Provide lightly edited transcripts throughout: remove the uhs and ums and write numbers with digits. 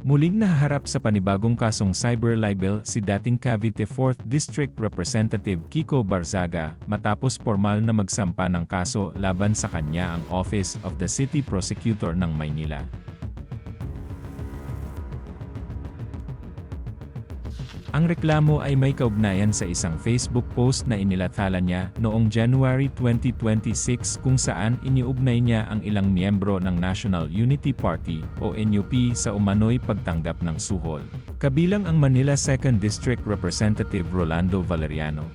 Muling nahaharap sa panibagong kasong cyber libel si dating Cavite 4th District Representative Kiko Barzaga matapos formal na magsampa ng kaso laban sa kanya ang Office of the City Prosecutor ng Maynila. Ang reklamo ay may kaugnayan sa isang Facebook post na inilathala niya noong January 2026 kung saan iniugnay niya ang ilang miyembro ng National Unity Party o NUP sa umano'y pagtanggap ng suhol. Kabilang ang Manila 2nd District Representative Rolando Valeriano.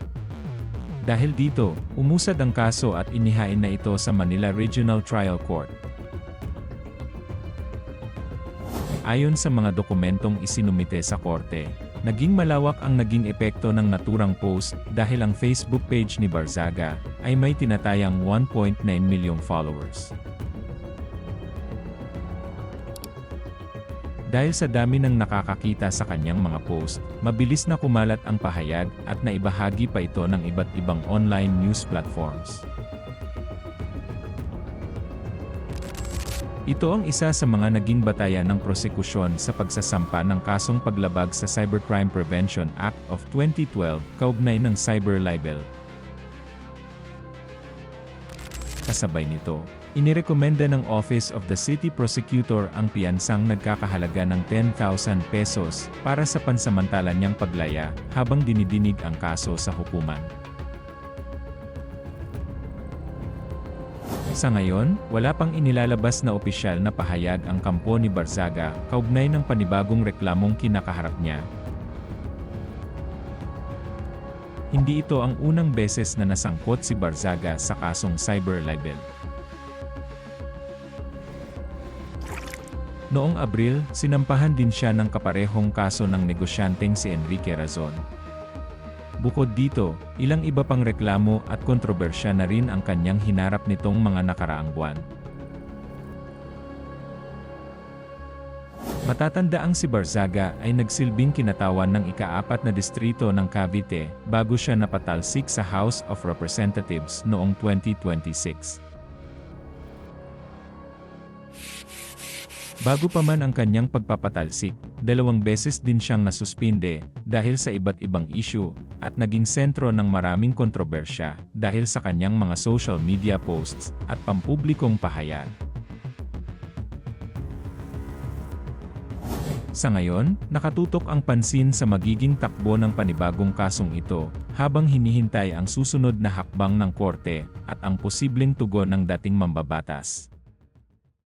Dahil dito, umusad ang kaso at inihain na ito sa Manila Regional Trial Court. Ayon sa mga dokumentong isinumite sa korte, naging malawak ang naging epekto ng naturang post dahil ang Facebook page ni Barzaga ay may tinatayang 1.9 milyong followers. Dahil sa dami ng nakakakita sa kanyang mga post, mabilis na kumalat ang pahayag at naibahagi pa ito ng iba't ibang online news platforms. Ito ang isa sa mga naging batayan ng prosekusyon sa pagsasampa ng kasong paglabag sa Cybercrime Prevention Act of 2012 kaugnay ng cyber libel. Kasabay nito, inirekomenda ng Office of the City Prosecutor ang piyansang nagkakahalaga ng 10,000 pesos para sa pansamantala niyang paglaya habang dinidinig ang kaso sa hukuman. Sa ngayon, wala pang inilalabas na opisyal na pahayag ang kampo ni Barzaga kaugnay ng panibagong reklamong kinakaharap niya. Hindi ito ang unang beses na nasangkot si Barzaga sa kasong cyber libel. Noong Abril, sinampahan din siya ng kaparehong kaso ng negosyanteng si Enrique Razon. Bukod dito, ilang iba pang reklamo at kontrobersya na rin ang kanyang hinarap nitong mga nakaraang buwan. Matatandaang si Barzaga ay nagsilbing kinatawan ng ika-4 na distrito ng Cavite bago siya napatalsik sa House of Representatives noong 2026. Bago pa man ang kanyang pagpapatalsik, 2 beses din siyang nasuspinde dahil sa iba't ibang issue at naging sentro ng maraming kontrobersya dahil sa kanyang mga social media posts at pampublikong pahayag. Sa ngayon, nakatutok ang pansin sa magiging takbo ng panibagong kasong ito habang hinihintay ang susunod na hakbang ng korte at ang posibleng tugon ng dating mambabatas.